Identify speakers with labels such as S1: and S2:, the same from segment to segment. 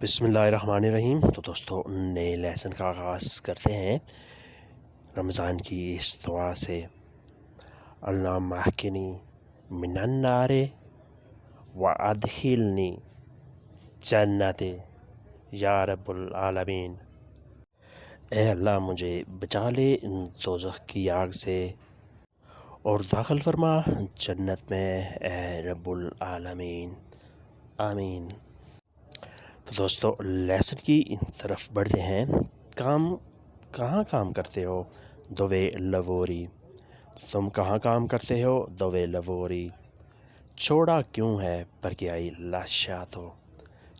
S1: بسم اللہ الرحمن الرحیم۔ تو دوستو نئے لیسن کا آغاز کرتے ہیں رمضان کی اس دعا سے۔ اللہم احقنی من النار وادخلنی جنت یا رب العالمین۔ اے اللہ مجھے بچا لے دوزخ کی آگ سے اور داخل فرما جنت میں اے رب العالمین، آمین۔ تو دوستو لیسن کی طرف بڑھتے ہیں۔ کہاں کام کرتے ہو دوے لووری؟ تم کہاں کام کرتے ہو دوے لووری؟ چھوڑا کیوں ہے پر کہ آئی لاشاتو؟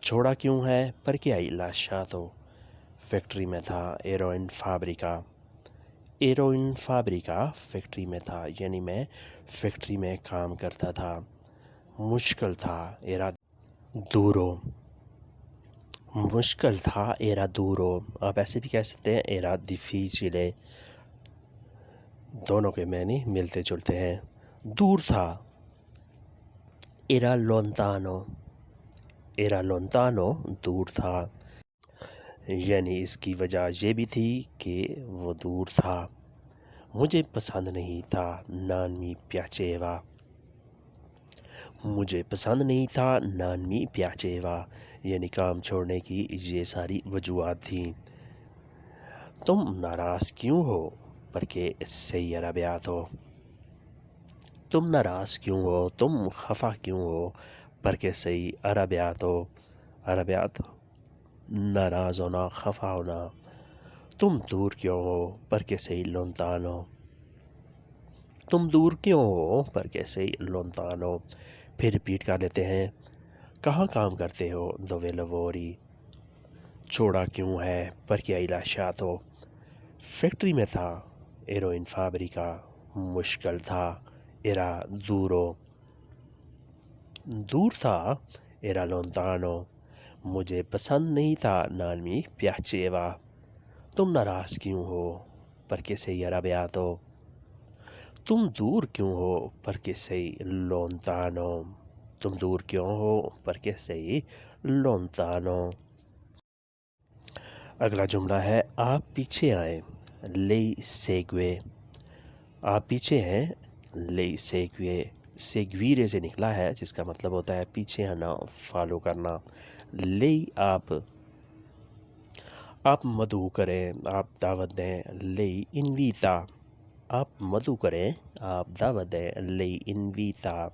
S1: چھوڑا کیوں ہے پر کہ آئی لاشاتو؟ فیکٹری میں تھا ایروئن فابریکا، ایروئن فابریکا فیکٹری میں تھا، یعنی میں فیکٹری میں کام کرتا تھا۔ مشکل تھا ایرا دورو، مشکل تھا ایرا دورو، آپ ایسے بھی کہہ سکتے ہیں ایرا difficile، دونوں کے معنی ملتے جلتے ہیں۔ دور تھا ایرا لونتانو، ایرا لونتانو دور تھا، یعنی اس کی وجہ یہ بھی تھی کہ وہ دور تھا۔ مجھے پسند نہیں تھا نان می پیاچیوا، مجھے پسند نہیں تھا نان می پیاچیوا، یعنی کام چھوڑنے کی یہ ساری وجوہات تھیں۔ تم ناراض کیوں ہو پرکہ sei arrabbiato؟ تم ناراض کیوں ہو، تم خفا کیوں ہو پرکہ sei arrabbiato، arrabbiato ناراض ہونا، خفا ہونا۔ تم دور کیوں ہو پرکہ sei lontano، تم دور کیوں ہو پرکہ sei lontano۔ پھر ریپیٹ کر لیتے ہیں۔ کہاں کام کرتے ہو دوے لووری؟ چھوڑا کیوں ہے پرکہ آئی لاشاتو؟ فیکٹری میں تھا ایروئن فابریکا، مشکل تھا ایرا دورو، دور تھا ایرا لونتانو، مجھے پسند نہیں تھا نان می پیاچیوا۔ تم ناراض کیوں ہو پرکہ sei arrabbiato؟ تم دور کیوں ہو پرکہ sei lontano، تم دور کیوں ہو پرکہ sei lontano۔ اگلا جملہ ہے آپ پیچھے آئیں، lei segue، آپ پیچھے ہیں lei segue، seguire سے نکلا ہے جس کا مطلب ہوتا ہے پیچھے آنا، فالو کرنا۔ lei آپ مدعو کریں، آپ دعوت دیں، lei invita، آپ مدعو کریں، آپ دعوت دیں، lei invita۔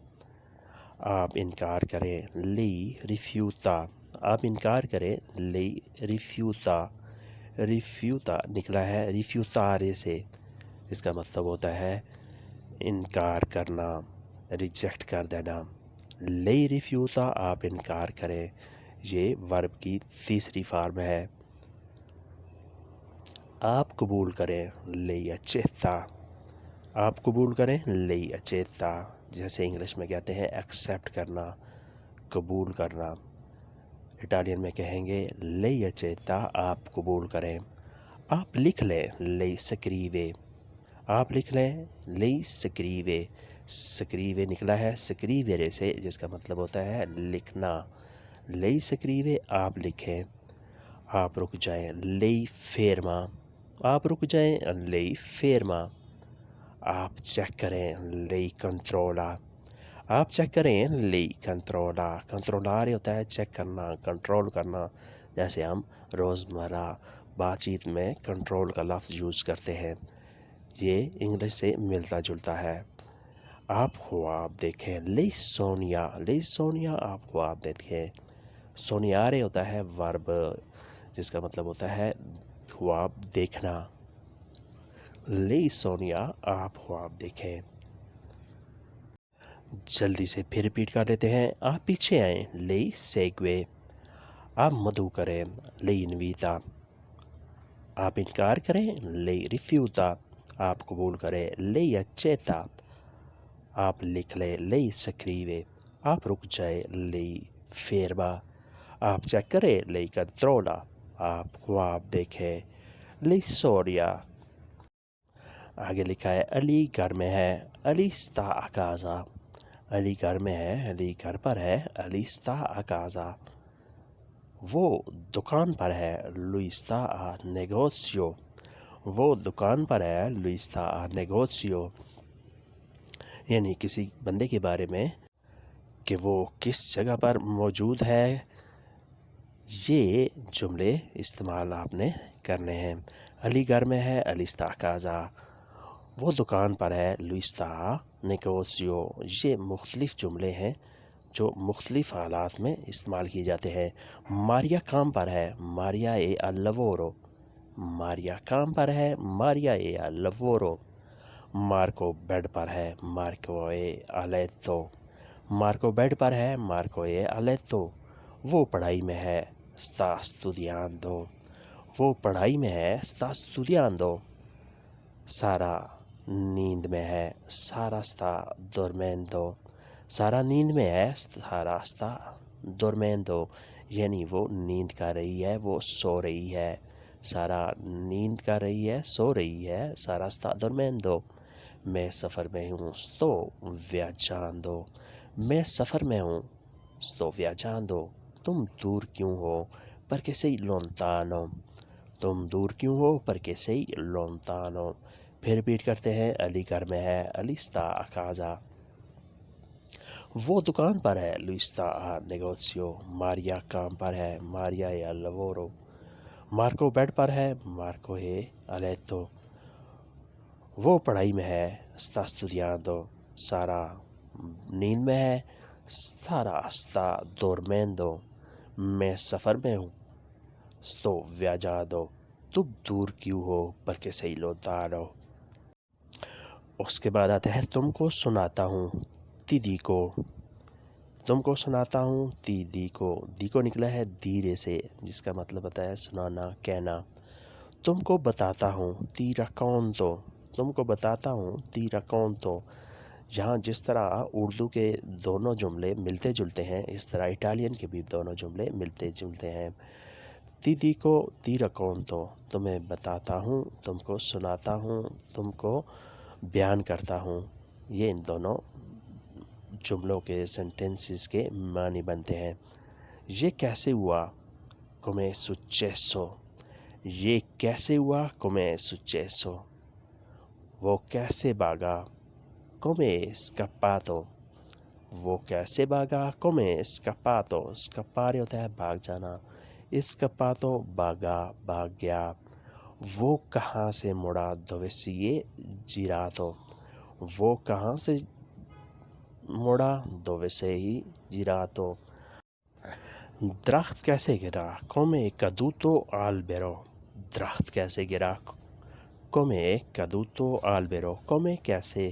S1: آپ انکار کریں، lei rifiuta، آپ انکار کریں، lei rifiuta، rifiuta نکلا ہے rifiutare سے، اس کا مطلب ہوتا ہے انکار کرنا، ریجیکٹ کر دینا۔ lei rifiuta آپ انکار کریں، یہ ورب کی تیسری فارم ہے۔ آپ قبول کریں، lei accetta، آپ قبول کریں، lei accetta، جیسے انگلش میں کہتے ہیں ایکسیپٹ کرنا، قبول کرنا۔ اٹالین میں کہیں گے lei accetta، آپ قبول کریں۔ آپ لکھ لیں، lei scrive، آپ لکھ لیں، lei scrive، scrive نکلا ہے scrivere سے جس کا مطلب ہوتا ہے لکھنا۔ lei scrive آپ لکھیں۔ آپ رک جائیں، lei ferma، آپ رک جائیں، lei ferma۔ آپ چیک کریں، lei controlla، آپ چیک کریں، lei controlla۔ کنٹرولار ہوتا ہے چیک کرنا، کنٹرول کرنا، جیسے ہم روزمرہ بات چیت میں کنٹرول کا لفظ یوز کرتے ہیں، یہ انگلش سے ملتا جلتا ہے۔ آپ خواب دیکھیں، lei sogna، lei sogna آپ خواب دیکھیں۔ sognare ہوتا ہے ورب جس کا مطلب ہوتا ہے خواب دیکھنا۔ lei sogna آپ خواب دیکھیں۔ جلدی سے پھر ریپیٹ کر لیتے ہیں۔ آپ پیچھے آئیں، lei segue، آپ مدعو کریں، lei invita، آپ انکار کریں، lei rifiuta، آپ قبول کریں، lei accetta، آپ لکھ لیں، lei scrive، آپ رک جائیں، lei ferma، آپ چیک کریں، lei controlla، آپ خواب دیکھیں، lei sogna۔ آگے لکھا ہے علی گھر میں ہے، علی sta a casa، علی گھر میں ہے، علی گھر پر ہے، علی sta a casa۔ وہ دکان پر ہے lui sta a negozio وہ دکان پر ہے lui sta a negozio یعنی کسی بندے کے بارے میں کہ وہ کس جگہ پر موجود ہے. یہ جملے استعمال آپ نے کرنے ہیں. علی گھر میں ہے علی sta a casa وہ دکان پر ہے lui sta a negozio یہ مختلف جملے ہیں جو مختلف حالات میں استعمال کیے جاتے ہیں. ماریا کام پر ہے ماریا è al lavoro ماریا کام پر ہے Maria è al lavoro. Marco bed پر ہے Marco è a letto Marco bed پر ہے مارکو è a letto. وہ پڑھائی میں ہے sta studiando وہ پڑھائی میں ہے sta studiando. سارا نیند میں ہے سارا sta dormendo سارا نیند میں ہے سارا sta dormendo یعنی وہ نیند کر رہی ہے وہ سو رہی ہے. سارا نیند کر رہی ہے سو رہی ہے سارا sta dormendo. میں سفر میں ہوں sto viaggiando میں سفر میں ہوں sto viaggiando. تم دور کیوں ہو perché sei lontano تم دور کیوں ہو perché sei lontano. پھر ریپیٹ کرتے ہیں. علی گھر میں ہے علی sta a casa وہ دکان پر ہے lui sta a negozio ماریا کام پر ہے Maria è al lavoro Marco bed پر ہے مارکو è a letto وہ پڑھائی میں ہے sta studiando سارا نیند میں ہے سارا sta dormendo. میں سفر میں ہوں sto viaggiando تم دور کیوں ہو perché sei lontano. اس کے بعد آتا ہے تم کو سناتا ہوں ti dico تم کو سناتا ہوں ti dico دیکو نکلا ہے دیرے سے جس کا مطلب ہوتا ہے سنانا کہنا. تم کو بتاتا ہوں ti racconto تم کو بتاتا ہوں ti racconto. یہاں جس طرح اردو کے دونوں جملے ملتے جلتے ہیں اس طرح اٹالین کے بھی دونوں جملے ملتے جلتے ہیں. ti dico ti racconto تمہیں بتاتا ہوں تم کو سناتا ہوں تم کو بیان کرتا ہوں. یہ ان دونوں جملوں کے سینٹنسز کے معنی بنتے ہیں. یہ کیسے ہوا come è successo یہ کیسے ہوا come è successo. وہ کیسے بھاگا come è scappato وہ کیسے بھاگا come è scappato scappare ہوتا ہے بھاگ جانا scappato بھاگا بھاگ گیا. وہ کہاں سے مڑا dove si è girato وہ کہاں سے مڑا dove sei girato. درخت کیسے گرا come è caduto albero درخت کیسے گرا come è caduto albero come کیسے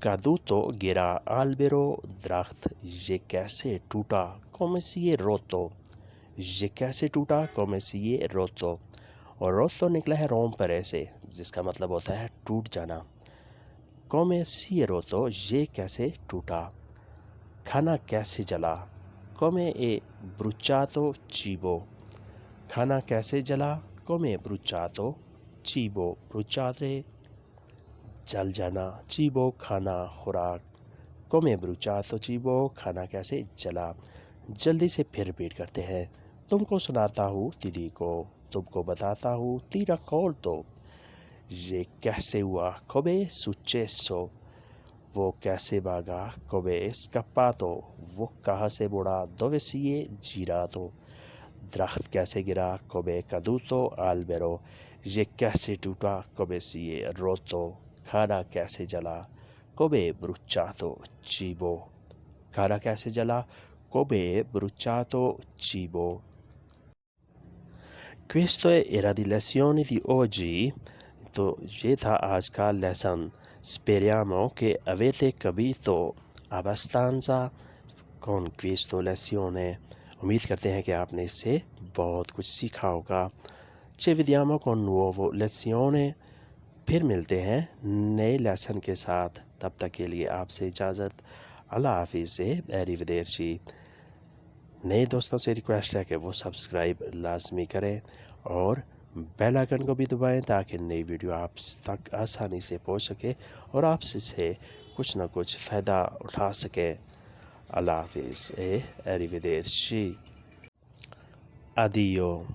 S1: caduto گرا albero درخت. یہ کیسے ٹوٹا come si è rotto یہ کیسے ٹوٹا come si è rotto. اور rotto نکلا ہے rompere سے جس کا مطلب ہوتا ہے ٹوٹ جانا. come si è rotto یہ کیسے ٹوٹا. کھانا کیسے جلا come è bruciato cibo کھانا کیسے جلا come è bruciato cibo bruciare جل جانا cibo کھانا خوراک come è bruciato cibo کھانا کیسے جلا. جلدی سے پھر ریپیٹ کرتے ہیں. تم کو سناتا ہوں ti dico تم کو بتاتا ہوں ti racconto یہ کیسے ہوا come è successo وہ کیسے بھاگا come è scappato وہ کہاں سے مڑا dove si è girato درخت کیسے گرا come è caduto albero یہ کیسے ٹوٹا come si è rotto کھانا کیسے جلا come è bruciato cibo کھانا کیسے جلا come è bruciato cibo. Questo era di lezione di oggi تو یہ تھا آج کا lesson. Speriamo che avete capito abbastanza con questo lezione امید کرتے ہیں کہ آپ نے اس سے بہت کچھ سیکھا ہوگا. Ci vediamo con nuovo lezione پھر ملتے ہیں نئے لیسن کے ساتھ. تب تک کے لیے آپ سے اجازت. اللہ حافظ سے arrivederci. نئے دوستوں سے ریکویسٹ ہے کہ وہ سبسکرائب لازمی کریں اور بیل آئکن کو بھی دبائیں تاکہ نئی ویڈیو آپ تک آسانی سے پہنچ سکے اور آپ سے کچھ نہ کچھ فائدہ اٹھا سکیں. اللہ حافظ arrivederci. addio.